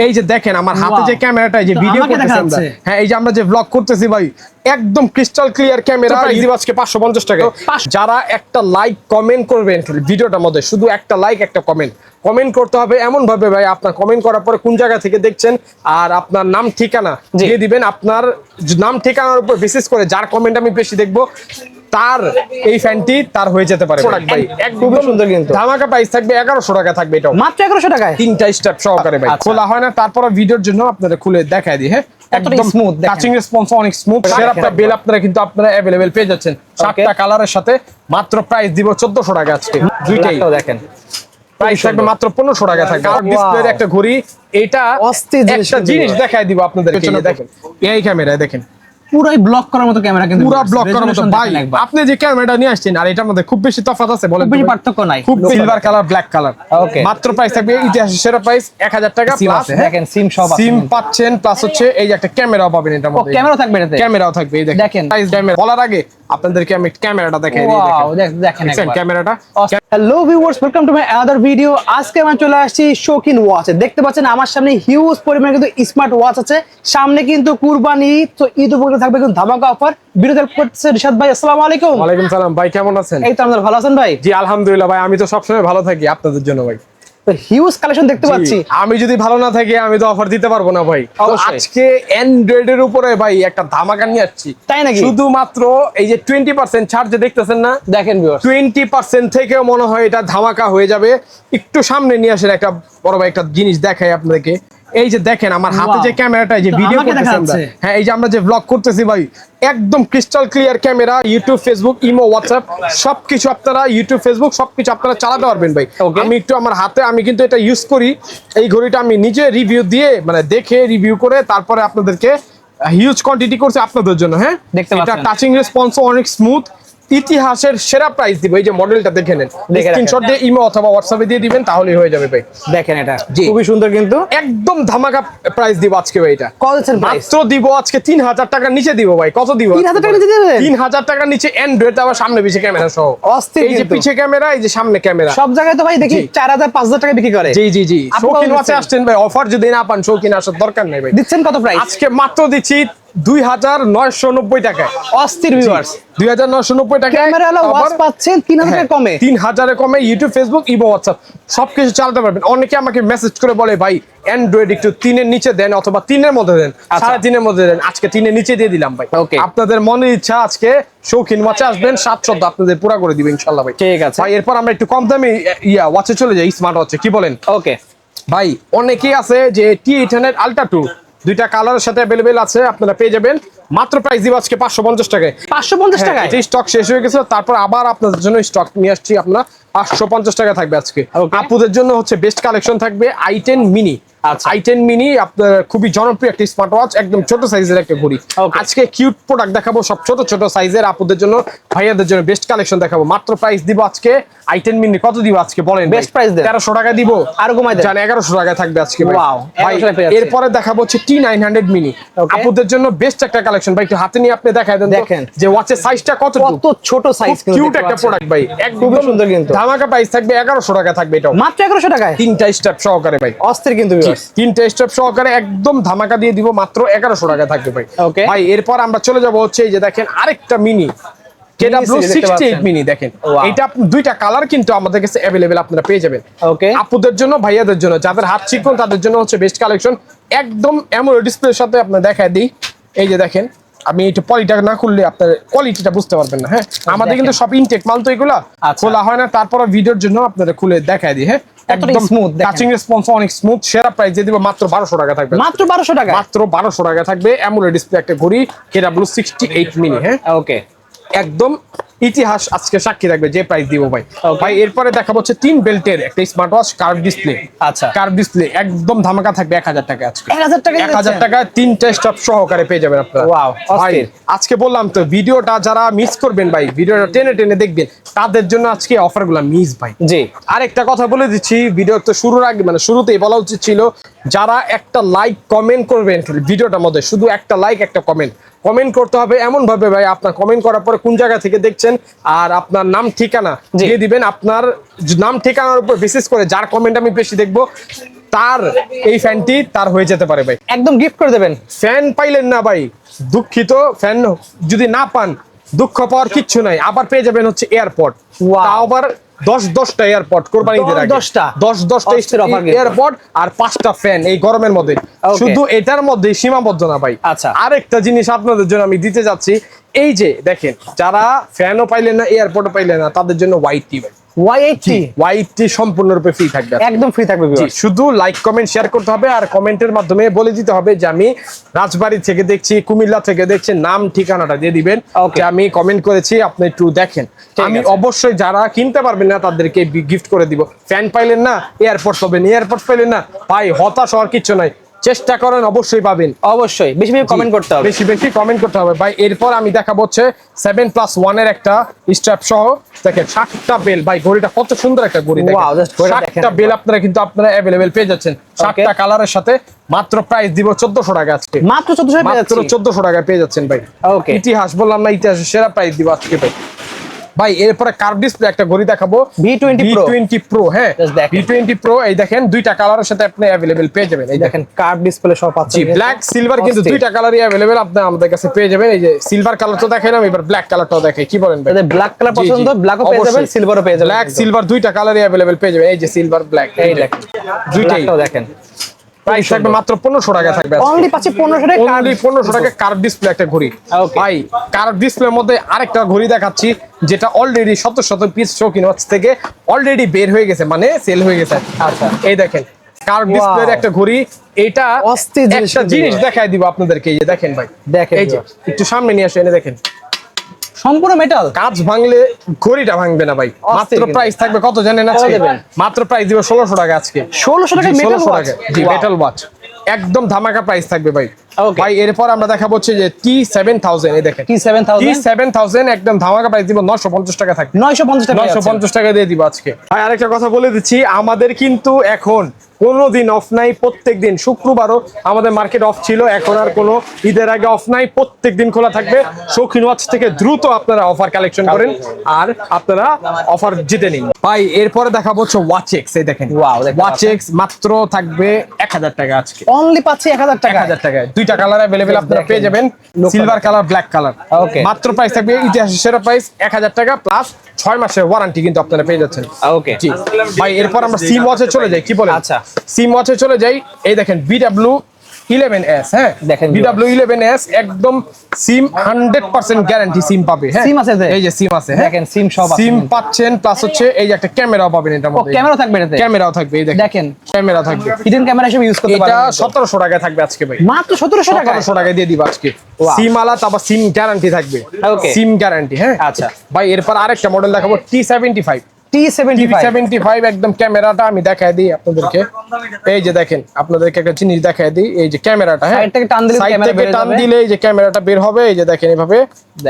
এই যে দেখেন আমার হাতে যে ক্যামেরাটা, এই যে ভিডিও করতেছি আমরা, হ্যাঁ এই যে আমরা যে ব্লগ করতেছি ভাই, একদম ক্রিস্টাল ক্লিয়ার ক্যামেরা। প্রাইস আজকে 550 টাকা। যারা একটা লাইক কমেন্ট করবেন ভিডিওটার মধ্যে, শুধু একটা লাইক একটা কমেন্ট করতে হবে এমন ভাবে ভাই, আপনার কমেন্ট করার পরে কোন জায়গা থেকে দেখছেন আর আপনার নাম ঠিকানা দিয়ে দিবেন। আপনার নাম ঠিকানার উপর বেসিস করে যার কমেন্ট আমি বেশি দেখবো তার এই ফ্যানটি তার হয়ে যেতে পারে। ভাই একদম সুন্দর, কিন্তু ধামাকা প্রাইস থাকবে 1100 টাকা থাকবে, এটা মাত্র 1100 টাকায়, তিনটা স্টেপ সহকারে ভাই। খোলা হয় না, তারপর ভিডিওর জন্য আপনাদের খুলে দেখায় দিই। হ্যাঁ একদম স্মুথ, টাচিং রেসপন্স অনেক স্মুথ। সেরাটা বেল আপনারা কিন্তু আপনারা अवेलेबल পেয়ে যাচ্ছেন 7টা কালারের সাথে। মাত্র প্রাইস দিব 1400 টাকা আজকে। দুইটাই দেখেন প্রাইস থাকবে মাত্র 1500 টাকা থাকবে। আর ডিসপ্লের একটা ঘড়ি, এটা একটা জিনিস দেখায় দিব আপনাদের। দেখেন এই ক্যামেরা দেখেন, পুরাই ব্লক করার মতো ক্যামেরা, কিন্তু পুরো ব্লক করার মতো ভাই। আপনি যে ক্যামেরাটা নিয়ে আসছেন আর এটার মধ্যে খুব বেশি তফাৎ আছে বলেন? বেশি পার্থক্য নাই, খুব সিলভার কালার ব্ল্যাক কালার। ওকে, মাত্র প্রাইস থাকবে ইতিহাসের সেরা প্রাইস 1000 টাকা প্লাস। দেখেন সিম সব আছে, সিম পাচ্ছেন প্লাস হচ্ছে এই যে একটা ক্যামেরাও পাবেন এটার মধ্যে। ও ক্যামেরা থাকবে এটাতে, ক্যামেরাও থাকবে। এই দেখেন প্রাইস ক্যামেরা বলার আগে আপনাদেরকে আমি ক্যামেরাটা দেখাই দিই। দেখেন একবার ক্যামেরাটা। Hello viewers, welcome to my other video. আজকে আমরা চলে আসছি শৌখিন ওয়াচ। দেখতে পাচ্ছেন আমার সামনে হিউজ পরিমাণে কিন্তু স্মার্ট ওয়াচ আছে। সামনে কিন্তু কুরবানি, তো ঈদ উপলক্ষে থাকবে কিন্তু ধামাকা অফার। ভিডিও করতেছে রিশাদ ভাই, আসসালামু আলাইকুম। ওয়ালাইকুম সালাম ভাই, কেমন আছেন? এই তো আমরা ভালো আছেন ভাই? জি আলহামদুলিল্লাহ ভাই, আমি তো সবসময় ভালো থাকি আপনাদের জন্য ভাই। হিউজ কালেকশন দেখতে পাচ্ছি। আমি যদি ভালো না থাকি আমি তো অফার দিতে পারবো না ভাই। আজকে অ্যান্ড্রয়েড এর উপরে ভাই একটা ধামাকা নিয়ে আসছি। তাই নাকি? শুধুমাত্র এই যে 20% ছাড় যে দেখতেছেন না, দেখেন 20% থেকেও মনে হয় এটা ধামাকা হয়ে যাবে। একটু সামনে নিয়ে আসেন একটা বড় ভাই, একটা জিনিস দেখাই আপনাদেরকে। এই যে দেখেন আমার হাতে যে ক্যামেরাটা, এই যে ভিডিও করতেছি আমরা, হ্যাঁ এই যে আমরা যে ব্লগ করতেছি ভাই, একদম crystal clear camera. YouTube, Facebook, imo, WhatsApp সবকিছু আপনারা ইউটিউব, ফেসবুক সবকিছু আপনারা চালাতে পারবেন ভাই। আমি একটু আমার হাতে, আমি কিন্তু এটা ইউজ করি। এই ঘড়িটা আমি নিজে রিভিউ দিয়ে, মানে দেখে রিভিউ করে তারপরে আপনাদেরকে হিউজ কোয়ান্টিটি করছি আপনাদের জন্য। হ্যাঁ এটা টাচিং রেসপন্স অনেক স্মুথ। ইতিহাসের সেরা প্রাইস দিব। এই যে মডেলটা দেখে নেন, স্ক্রিনশট দিয়ে ইমো অথবা হোয়াটসঅ্যাপে দিয়ে দিবেন, তাহলেই হয়ে যাবে ভাই। দেখেন এটা খুবই সুন্দর, কিন্তু একদম ধামাকা প্রাইস দিব আজকে ভাই। এটা কত দিচ্ছেন প্রাইস? মাত্র দিব আজকে 3000 টাকার নিচে দিব ভাই। কত দিব? 3000 টাকা নিচে দিবেন? 3000 টাকার নিচে অ্যান্ড্রয়েড, আবার সামনে পিছে ক্যামেরা সহ। অস্থির। এই যে পিছে ক্যামেরা, এই যে সামনে ক্যামেরা। সব জায়গায় তো ভাই দেখি 4000 5000 টাকা বিক্রি করে। জি জি জি, শৌখিন ওয়াচে আসছেন ভাই, অফার যদি না পান শৌখিন আসার দরকার নাই ভাই। দিচ্ছেন কত প্রাইস? আজকে মাত্র দিচ্ছি 2990 টাকায়। অস্থির ভিউয়ার্স, 2990 টাকায় ক্যামেরা হলো ওয়াচ পাচ্ছেন 3000 টাকা কমে। 3000 এর কমে ইউটিউব, ফেসবুক, ইমো, হোয়াটসঅ্যাপ সবকিছু চালাতে পারবেন। অনেকে আমাকে মেসেজ করে বলে ভাই অ্যান্ড্রয়েড একটু 3 এর নিচে দেন অথবা 3 এর মধ্যে দেন, 3.5 এর মধ্যে দেন। আজকে 3 এর নিচে দিয়ে দিলাম ভাই। আপনাদের মনের ইচ্ছা, আজকে শৌখিন ওয়াচে আসবেন 700 আপনাদের পুরো করে দিবেন ইনশাআল্লাহ ভাই। ঠিক আছে ভাই, এরপর আমরা একটু কম দামি ওয়াচে চলে যাই, স্মার্ট ওয়াচে। কি বলেন? ওকে ভাই, অনেকেই আছে যে T800 Ultra 2 দুইটা কালারের সাথে अवेलेबल আছে, আপনারা পেয়ে যাবেন। মাত্র প্রাইস দিব আজকে 550 টাকায়। 550 টাকায়? এই স্টক শেষ হয়ে গেছে, তারপর আবার আপনাদের জন্য স্টক নিয়ে আসছি। আপনারা 550 টাকা থাকবে আজকে। আপুদের জন্য হচ্ছে বেস্ট কালেকশন থাকবে i10 মিনি। i10 মিনি আপনার খুবই জনপ্রিয় একটি স্মার্ট ওয়াচ, একদম ছোট সাইজের একটা ঘড়ি। আজকে কিউট প্রোডাক্ট দেখাবো, সব ছোট ছোট সাইজের আপুদের জন্য, ভাইয়াদের জন্য বেস্ট কালেকশন দেখাবো। মাত্র প্রাইস দিব আজকে i10 মিনি। কত দিব আজকে বলেন? বেস্ট প্রাইস দেন। 1300 টাকা দিব। আর কমাই দেন? জান 1100 টাকা থাকবে আজকে ভাই। ওয়াও, ভাই এরপরে দেখাবো হচ্ছে T900 মিনি। আপুদের জন্য বেস্ট একটা কালেকশন ভাই, একটু হাতে নিয়ে আপনি দেখায় দেন যে ওয়াচের সাইজটা কত ছোট সাইজ, কিউট একটা প্রোডাক্ট ভাই, একদম সুন্দর। কিন্তু ধামাকা প্রাইস থাকবে 1100 টাকা থাকবে। এটা মাত্র 1100 টাকায়, তিনটা স্টেপ সহকারে ভাই। অস্থির কিন্তু ভিউয়ার্স, তিনটা স্টেপ সহকারে একদম ধামাকা দিয়ে দিব। মাত্র 1100 টাকা থাকবে ভাই। ভাই এরপর আমরা চলে যাব হচ্ছে এই যে দেখেন আরেকটা মিনি KW68 মিনি। দেখেন এটা দুইটা কালার কিন্তু আমাদের কাছে अवेलेबल আপনারা পেয়ে যাবেন। আপুদের জন্য, ভাইয়াদের জন্য, যাদের হাত চিকন তাদের জন্য হচ্ছে বেস্ট কালেকশন। একদম অ্যামোলেড ডিসপ্লের সাথে আপনারা দেখায় দিই। এই যে দেখেন, আমি এটা পলিটা না খুললে আপনার কোয়ালিটিটা বুঝতে পারবেন না। হ্যাঁ আমাদের কিন্তু সব ইনটেক মাল, তো এগুলা খোলা হয় না। তারপর ভিডিওর জন্য আপনারা খুলে দেখায় দিই। হ্যাঁ একদম স্মুথ, টাচিং রেসপন্স অনেক স্মুথ। সেরা প্রাইস দিয়ে দিব মাত্র 1200 টাকা থাকবে। মাত্র 1200 টাকা? মাত্র 1200 টাকা থাকবে। অ্যামোলেড ডিসপ্লে একটা ঘড়ি KW68 মিনি। হ্যাঁ ওকে, একদম ইতিহাস আজকে সাক্ষী থাকবে যে প্রাইস দিব ভাই। ভাই এরপরে দেখাবো হচ্ছে 3 বেল্টের একটা স্মার্ট ওয়াচ কার্ভ ডিসপ্লে। আচ্ছা, কার্ভ ডিসপ্লে একদম ধামাকা থাকবে 1000 টাকা আজকে। 1000 টাকা? 1000 টাকা তিনটা স্টপ সহকারে পেয়ে যাবেন আপনারা। ওয়াও, ভাই আজকে বললাম তো, ভিডিওটা যারা মিস করবেন ভাই, ভিডিওটা টেনে টেনে দেখবেন, তাদের জন্য আজকে অফারগুলো মিস ভাই। জি আরেকটা কথা বলে দিচ্ছি, ভিডিও তো শুরুর আগে মানে শুরুতেই বলা উচিত ছিল, যারা একটা লাইক কমেন্ট করবেন ভিডিওটার মধ্যে, শুধু একটা লাইক একটা কমেন্ট করতে হবে এমন ভাবে ভাই, আপনার কমেন্ট করার পরে কোন জায়গা থেকে দেখছেন আর আপনার নাম ঠিকানা দিয়ে দিবেন। আপনার নাম ঠিকানার উপর বিশেষ করে যার কমেন্ট আমি বেশি দেখবো তার এই ফ্যানটি তার হয়ে যেতে পারে ভাই, একদম গিফট করে দেবেন। ফ্যান পাইলেন না ভাই, দুঃখিত, ফ্যান যদি না পান দুঃখ পাওয়ার কিচ্ছু নাই, আবার পেয়ে যাবেন হচ্ছে এয়ারপড, তাও আবার 10-10টা এয়ারপড কোরবানিদের আগে, 10-10টা এয়ারপড আর 5টা ফ্যান এই গরমের মধ্যে। শুধু এটার মধ্যে সীমাবদ্ধ না ভাই, আচ্ছা আরেকটা জিনিস আপনাদের জন্য আমি দিতে যাচ্ছি, এই যে দেখেন যারা ফ্যানও পাইলেন না এয়ারপডও পাইলেন না তাদের জন্য হোয়াইট টি ভাই, Y80 সম্পূর্ণরূপে ফ্রি থাকবে, একদম ফ্রি থাকবে। শুধু লাইক কমেন্ট শেয়ার করতে হবে আর কমেন্টের মাধ্যমে বলে দিতে হবে যে আমি রাজবাড়ী থেকে দেখছি, কুমিল্লা থেকে দেখছি, নাম ঠিকানাটা দিয়ে দিবেন যে আমি কমেন্ট করেছি, আপনি একটু দেখেন। আমি অবশ্যই যারা কিনতে পারবেন না তাদেরকে গিফট করে দিব। ফ্যান পাইলেন না এয়ারপড পাবেন, এয়ারপড পাইলেন না ভাই হতাশ হওয়ার কিছু নাই, চেষ্টা করেন অবশ্যই পাবেন। অবশ্যই বেশি বেশি কমেন্ট করতে হবে, বেশি বেশি কমেন্ট করতে হবে ভাই। এরপর আমি দেখাবো হচ্ছে 7+1 এর একটা স্ট্র্যাপ সহ, দেখেন 7টা বেল ভাই, ঘড়িটা কত সুন্দর একটা ঘড়ি, দেখেন 7টা বেল আপনারা কিন্তু আপনারা अवेलेबल পেয়ে যাচ্ছেন 7টা কালারের সাথে। মাত্র প্রাইস দিব 1400 টাকা আজকে, মাত্র 1400 টাকায় পেয়ে যাচ্ছেন ভাই। ইতিহাস বললাম না, ইতিহাসের সেরা প্রাইস দিব আজকে ভাই। ভাই এরপরে কার্ভ ডিসপ্লে একটা ঘড়ি দেখাবো, V20 Pro। হ্যাঁ V20 Pro, এই দেখেন দুইটা কালারের সাথে আপনি अवेलेबल পেয়ে যাবেন। এই দেখেন কার্ভ ডিসপ্লে সব পাচ্ছেন, ব্ল্যাক সিলভার কিন্তু দুইটা কালারই अवेलेबल আপনি আমাদের কাছে পেয়ে যাবেন। এই যে সিলভার কালার তো দেখাইলাম, এবার ব্ল্যাক কালারটাও দেখাই, কি বলেন ভাই? ব্ল্যাক কালার পছন্দ, ব্ল্যাকও পেয়ে যাবেন, সিলভারও পেয়ে যাবেন, ব্ল্যাক সিলভার দুইটা কালারই अवेलेबल পেয়ে যাবেন। এই যে সিলভার ব্ল্যাক, এই দেখেন দুইটাও দেখেন। প্রাইস থাকবে মাত্র 1500 টাকা থাকবে, অনলি পাচ্ছি 1500 টাকা, অনলি 1500 টাকা কার্ভ ডিসপ্লে একটা ঘড়ি। ভাই কার্ভ ডিসপ্লের মধ্যে আরেকটা ঘড়ি দেখাচ্ছি যেটা অলরেডি শত পিস শৌখিন ওয়াচ থেকে অলরেডি বের হয়ে গেছে, মানে সেল হয়ে গেছে। আচ্ছা এই দেখেন কার্ভ ডিসপ্লের একটা ঘড়ি, এটা একটা জিনিস দেখাই দিব আপনাদেরকে। এই যে দেখেন ভাই, দেখেন এই যে একটু সামনে নিয়ে আসেন, দেখেন সম্পূর্ণ মেটাল, কাঁচ ভাঙলে ঘড়িটা ভাঙবে না ভাই। মাত্র প্রাইস থাকবে কত জানেন আজকে? মাত্র প্রাইস দিব 1600 টাকা আজকে, 1600 টাকা মেটাল ওয়াচ, একদম ধামাকা প্রাইস থাকবে ভাই। ভাই এরপর আমরা দেখাবো হচ্ছে যে T7000, এই দেখেন T7000 একদম ধামাকা প্রাইস দিব 950 টাকা থাকবে, 950 টাকা দিয়ে দিব আজকে ভাই। আরেকটা কথা বলে দিচ্ছি, আমাদের কিন্তু এখন কোনোদিন অফ নাই, প্রত্যেকদিন শুক্রবারও আমাদের মার্কেট অফ ছিল, এখন আর কোনো ঈদের আগে অফ নাই, প্রত্যেকদিন খোলা থাকবে। শৌখিন ওয়াচ থেকে দ্রুত আপনারা অফার কালেকশন করেন আর আপনারা অফার জিতে নিন ভাই। এরপরে দেখাবো হচ্ছে ওয়াচেক্স, এই দেখেন ওয়াচেক্স মাত্র থাকবে 1000 টাকা আজকে, অনলি পাচ্ছি 1000 টাকা, 1000 টাকায় দুইটা কালার अवेलेबल আপনারা পেয়ে যাবেন, সিলভার কালার, ব্ল্যাক কালার। মাত্র প্রাইস থাকবে ইতিহাসের সেরা প্রাইস 1000 টাকা প্লাস 6 মাসের ওয়ারেন্টি কিন্তু আপনারা পেয়ে যাচ্ছেন। ওকে জি ভাই। এরপর আমরা সিম ওয়াচে চলে যাই, কি বলেন? আচ্ছা সিম ওয়াচে চলে যাই, এই দেখেন BW11S, হ্যাঁ দেখেন BW11S একদম সিম 100% গ্যারান্টি সিম পাবে। হ্যাঁ সিম আছে, এই যে সিম আছে, দেখেন সিম সব আছে, সিম পাচ্ছেন প্লাস হচ্ছে এই যে একটা ক্যামেরাও পাবেন এটার মধ্যে, ক্যামেরা থাকবে, এটাতে ক্যামেরাও থাকবে, এই দেখেন ক্যামেরা থাকবে, হিডেন ক্যামেরা হিসেবে ইউজ করতে পারবেন। এটা 1700 টাকা থাকবে আজকে ভাই, মাত্র 1700 টাকা দিয়ে দিব আজকে। সিম আলা, তারপর সিম গ্যারান্টি থাকবে, সিম গ্যারান্টি। হ্যাঁ আচ্ছা ভাই এরপর আরেকটা মডেল দেখাবো T75 একদম ক্যামেরাটা আমি দেখায় দিই আপনাদেরকে। এই যে দেখেন আপনাদেরকে একটা জিনিস দেখায় দিই, এই যে ক্যামেরাটা, হ্যাঁ সাইড থেকে টান দিলে এই যে ক্যামেরাটা বের হবে, এই যে দেখেন এইভাবে,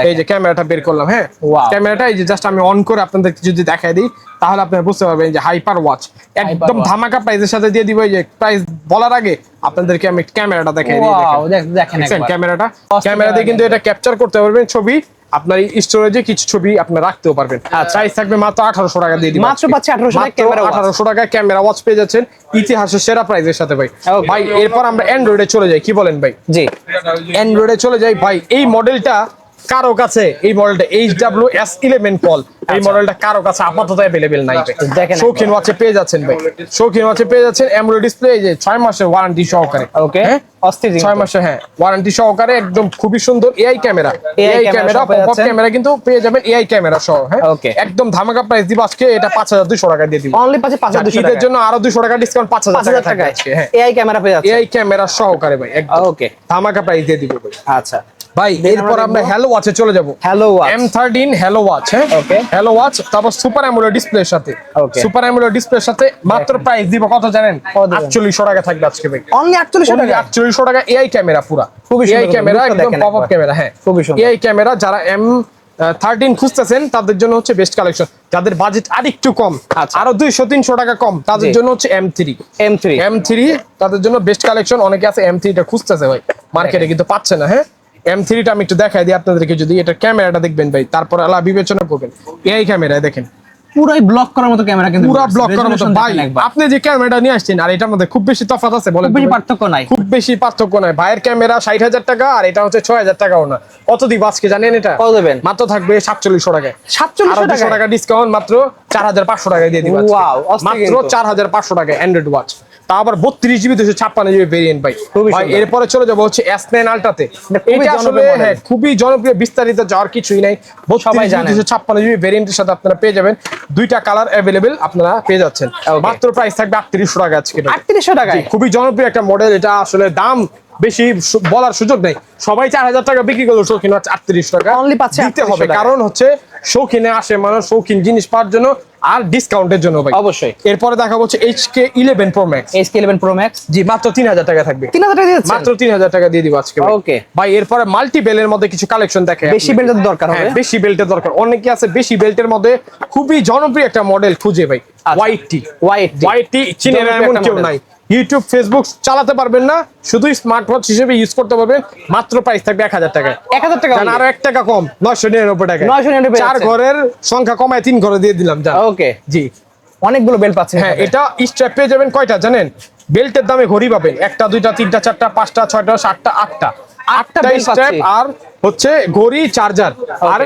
এই যে ক্যামেরাটা বের করলাম। হ্যাঁ ক্যামেরাটা এই যে জাস্ট আমি অন করে আপনাদেরকে যদি দেখায় দিই তাহলে আপনারা বুঝতে পারবেন যে হাইপার ওয়াচ একদম ধামাকা প্রাইসের সাথে দিয়ে দিব। এই যে প্রাইস বলার আগে আপনাদেরকে আমি ক্যামেরাটা দেখাই দিই, দেখেন ক্যামেরাটা, ক্যামেরা দিয়ে কিন্তু এটা ক্যাপচার করতে পারবেন ছবি, আপনার স্টোরেজে কিছু ছবি আপনি রাখতেও পারবেন। প্রাইস থাকবে মাত্র 1800 টাকা দিয়ে দিবেন, মাত্র পাচ্ছি 1800 টাকা ক্যামেরা ওয়াচ পেয়ে যাচ্ছেন ইতিহাসের সেরা প্রাইসের সাথে ভাই। ভাই এরপর আমরা অ্যান্ড্রয়েডে চলে যাই, কি বলেন ভাই? জি অ্যান্ড্রয়েডে চলে যাই ভাই। এই মডেলটা কারো কাছে, এই মডেলটা HWS11 কল, এই মডেলটা কারো কাছে আপাতত अवेलेबल নাই ভাই। দেখেন শৌখিন ওয়াচে পেয়ে যাচ্ছেন ভাই, শৌখিন ওয়াচে পেয়ে যাচ্ছেন অ্যামোলেড ডিসপ্লে, এই যে 6 মাসের ওয়ারেন্টি সহকারে। ওকে অস্থির 6 মাসের হ্যাঁ ওয়ারেন্টি সহকারে, একদম খুবই সুন্দর এআই ক্যামেরা, পপআপ ক্যামেরা কিন্তু পেয়ে যাবেন এআই ক্যামেরা সহ। হ্যাঁ একদম ধামাকা প্রাইস দিব আজকে, এটা 5200 টাকা দিয়ে দিব, অনলি 5200 টাকা। এর জন্য আরো 200 টাকা ডিসকাউন্ট, 5000 টাকা আজকে। হ্যাঁ এআই ক্যামেরা পেয়ে যাচ্ছে, এআই ক্যামেরা সহকারে ভাই, একদম ওকে ধামাকা প্রাইস দিয়ে দিব ভাই। আচ্ছা ভাই এরপর আমরা হ্যালো ওয়াচে চলে যাব, hello watch M13 hello watch. হ্যাঁ ওকে হ্যালো ওয়াচ, তারপর সুপার অ্যামোলেড ডিসপ্লের সাথে, সুপার অ্যামোলেড ডিসপ্লের সাথে মাত্র প্রাইস দিব কত জানেন? 4800 টাকা থাকবে আজকে ভাই, অনলি 4800 টাকা। এআই ক্যামেরা পুরা, এআই ক্যামেরা একদম পপআপ ক্যামেরা। হ্যাঁ খুবই সুন্দর এআই ক্যামেরা। যারা M13 খুঁজতেছেন তাদের জন্য হচ্ছে বেস্ট কালেকশন, যাদের বাজেট আরেকটু কম, আরো 200-300 টাকা কম, তাদের জন্য হচ্ছে M3 তাদের জন্য বেস্ট কালেকশন। অনেকে আছে M3 টা খুঁজতেছে ভাই মার্কেটে কিন্তু পাচ্ছে না। হ্যাঁ M3 টা আমি একটু দেখাই দিই আপনাদেরকে, যদি এটা ক্যামেরাটা দেখবেন ভাই, তারপর আলা বিবেচনা করবেন। এই ক্যামেরায় দেখেন পুরাই ব্লক করার মতো ক্যামেরা, কিন্তু পুরো ব্লক করার মতো ভাই। আপনি যে ক্যামেরাটা নিয়ে আসছেন আর এটার মধ্যে খুব বেশি তফাৎ আছে বলেন? খুব বেশি পার্থক্য নাই, খুব বেশি পার্থক্য নাই। ভাইয়ের ক্যামেরা 60,000 টাকা আর এটা হচ্ছে 6,000 টাকাও না। কত দিব আজকে জানেন? এটা কত দেবেন? মাত্র থাকবে 4700 টাকায়। 4700 টাকা ডিসকাউন্ট, মাত্র 4500 টাকায় দিয়ে দিব আজকে। ওয়াও, মাত্র 4500 টাকায় অ্যান্ড্রয়েড ওয়াচ, তা আবার 32 জিবি 256 জিবি ভেরিয়েন্ট ভাই। ভাই এরপরে চলে যাবো হচ্ছে S9 আলট্রাতে। এটা আসলে হ্যাঁ খুবই জনপ্রিয়, বিস্তারিত যাওয়ার কিছুই নাই। 32 জিবি 256 জিবি ভেরিয়েন্টের সাথে আপনারা পেয়ে যাবেন, দুইটা কালার অ্যাভেলেবেল আপনারা পেয়ে যাচ্ছেন। মাত্র প্রাইস থাকবে 3800 টাকা আজকে। 3800 টাকায় খুবই জনপ্রিয় একটা মডেল। এটা আসলে দাম বেশি বলার সুযোগ নেই, সবাই 4000 টাকা বিক্রি করলো, শৌখিন হচ্ছে 38 টাকা অনলি পাচ্ছে দিতে হবে। কারণ হচ্ছে শৌখিনে আসে মানুষ শৌখিন জিনিস পাওয়ার জন্য আর ডিসকাউন্টের জন্য ভাই। অবশ্যই। এরপরে দেখা হচ্ছে HK11 Pro Max। HK11 Pro Max জি মাত্র 3000 টাকা থাকবে। 3000 টাকা দিচ্ছেন? মাত্র 3000 টাকা দিয়ে দিব আজকে। ওকে ভাই এরপরে মাল্টি বেলের মধ্যে কিছু কালেকশন দেখে। বেশি বেল্টের দরকার হবে? বেশি বেল্টের দরকার, অনেকে আছে বেশি বেল্টের মধ্যে খুবই জনপ্রিয় একটা মডেল খুঁজে ভাই। YT চীনের এমন কেউ নাই। ইউটিউব ফেসবুক চালাতে পারবেন না, শুধু স্মার্ট ওয়াচ হিসেবে ইউজ করতে পারবেন। মাত্র প্রাইস থাকবে 1000 টাকা। 1000 টাকা আরো 1 টাকা কম, 999 টাকা। 999 চার ঘরের সংখ্যা কমায় 3 ঘরে দিয়ে দিলাম। ওকে জি অনেকগুলো বেল্ট পাচ্ছেন। হ্যাঁ এটা স্ট্র্যাপ পেয়ে যাবেন কয়টা জানেন? বেল্টের দামে ঘড়ি পাবেন 1টা 2টা 3টা 4টা 5টা 6টা 7টা 8টা স্ট্র্যাপ, আর হচ্ছে ঘড়ি, চার্জার আর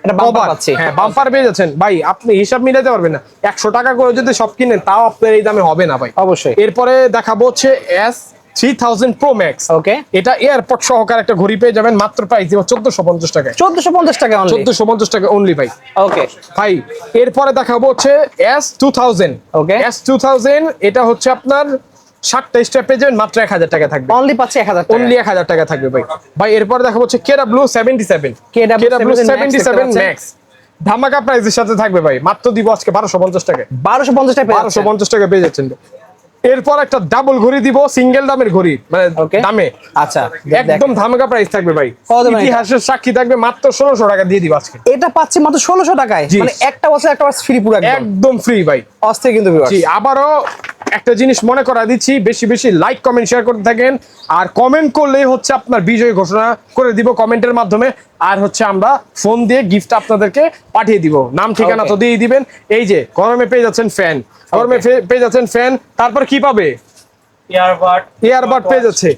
এটা বাম্পার পাচ্ছি। হ্যাঁ বাম্পার পেয়ে যাচ্ছেন ভাই। আপনি হিসাব মিলাতে পারবেন না, 100 টাকা করে যদি সব কিনেন তাও আপনার এই দামে হবে না ভাই। অবশ্যই। এরপরে দেখাবো হচ্ছে S3000 Pro Max। ওকে এটা এয়ারপড সহকারে একটা ঘড়ি পেয়ে যাবেন, মাত্র প্রাইস দিব 1450 টাকায়। 1450 টাকা অনলি? 1450 টাকা অনলি ভাই। ওকে ভাই এরপরে দেখাবো হচ্ছে S2000। ওকে S2000 এটা হচ্ছে আপনার 7টা স্ট্র্যাপ পেয়ে যাবেন, মাত্র 1000 টাকা থাকবে। অনলি পাচ্ছে 1000 টাকা? অনলি 1000 টাকা থাকবে ভাই। ভাই এরপরে দেখাবো হচ্ছে KW77 Max। ধামাকা প্রাইসের সাথে থাকবে ভাই, মাত্র দিব আজকে 1250 টাকায়। 1250 টাকা? 1250 টাকা পেয়ে যাচ্ছেন। এরপর একটা ডাবল ঘড়ি দিব, সিঙ্গেল দামের ঘড়ি, মানে দামে আচ্ছা একদম ধামাকা প্রাইস থাকবে ভাই। ইতিহাসের সাক্ষী থাকবে, মাত্র 1600 টাকা দিয়ে দিব আজকে। এটা পাচ্ছি মাত্র 1600 টাকায়, মানে একটা বছর একটা ওয়াচ ফ্রি, পুরো একদম ফ্রি ভাই। অস্থির কিন্তু ভিউয়ার্স। জি আবারও একটা জিনিস মনে করা দিচ্ছি, বেশি বেশি লাইক কমেন্ট শেয়ার করতে থাকেন, আর কমেন্ট করলেই হচ্ছে আপনার বিজয় ঘোষণা করে দিব কমেন্টের মাধ্যমে। আর হচ্ছে আমরা ফোন দিয়ে গিফট আপনাদেরকে পাঠিয়ে দিব, নাম ঠিকানা তো দিয়ে দিবেন। এই যে গরমে পেয়ে যাচ্ছেন ফ্যান, গরমে পেয়ে যাচ্ছেন ফ্যান, তারপর কি পাবে? ইয়ারবাড পেয়ে যাচ্ছে,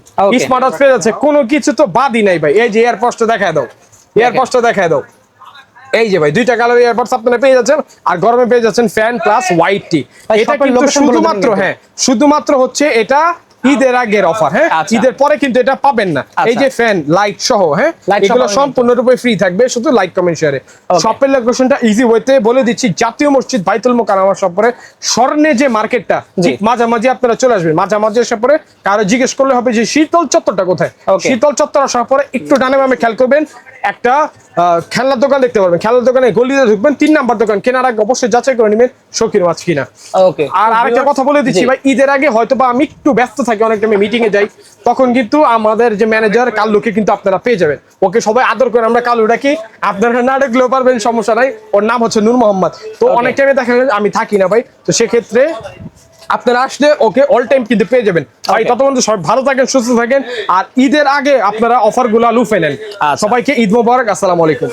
স্মার্ট ওয়াচ পেয়ে যাচ্ছে, কোনো কিছু তো বাদই নাই ভাই। এই যে এয়ারপডসটা দেখায় দাও, এয়ারপডসটা দেখায় দাও। এই যে ভাই দুইটা কালার এয়ারপডস আপনারা পেয়ে যাচ্ছেন, আর গরমে পেয়ে যাচ্ছেন ফ্যান প্লাস YT। এটা কিন্তু শুধুমাত্র শুধুমাত্র হচ্ছে এটা ঈদের আগের অফার। হ্যাঁ ঈদের পরে কিন্তু এটা পাবেন না। এই যে ফ্যান লাইট সহ, হ্যাঁ এগুলো সম্পূর্ণরূপে ফ্রি থাকবে, শুধু লাইক কমেন্ট শেয়ারে। শপের লোকেশনটা ইজি ওয়েতে বলে দিচ্ছি, জাতীয় মসজিদ বাইতুল মোকাররমা শপরে স্বর্ণে যে মার্কেটটা ঠিক মাঝামাঝি আপনারা চলে আসবেন। মাঝামাঝি শপরে কারো জিজ্ঞেস করলে হবে যে শীতল চত্বরটা কোথায়। শীতল চত্বর আসার পরে একটু ডানে বামে খেয়াল করবেন, একটা খেলনার দোকান দেখতে পারবেন। খেলনার দোকানে গলিতে ঢুকবেন, 3 নাম্বার দোকান, কেনার আগে অবশ্যই যাচাই করে নেবেন শৌখিন ওয়াচ কিনা। আর আরেকটা কথা বলে দিচ্ছি ভাই, ঈদের আগে হয়তো বা আমি একটু ব্যস্ত থাকি, অনেক টাইমে মিটিং এ যাই, তখন কিন্তু আমাদের যে ম্যানেজার কাল্লুকে কিন্তু আপনারা পেয়ে যাবেন। ওকে সবাই আদর করে আমরা কাল্লু ডাকি, আপনারা না ডাকলেও পারবেন, সমস্যা নাই। ওর নাম হচ্ছে নূর মোহাম্মদ। তো অনেক টাইমে দেখা যায় আমি থাকি না ভাই, তো সেক্ষেত্রে আপনারা আসলে ওকে অল টাইম কিন্তু পেয়ে যাবেন ভাই। ততক্ষণ সবাই ভালো থাকেন, সুস্থ থাকেন, আর ঈদের আগে আপনারা অফার গুলা লুফে নেন। সবাইকে ঈদ মোবারক, আসসালামু আলাইকুম।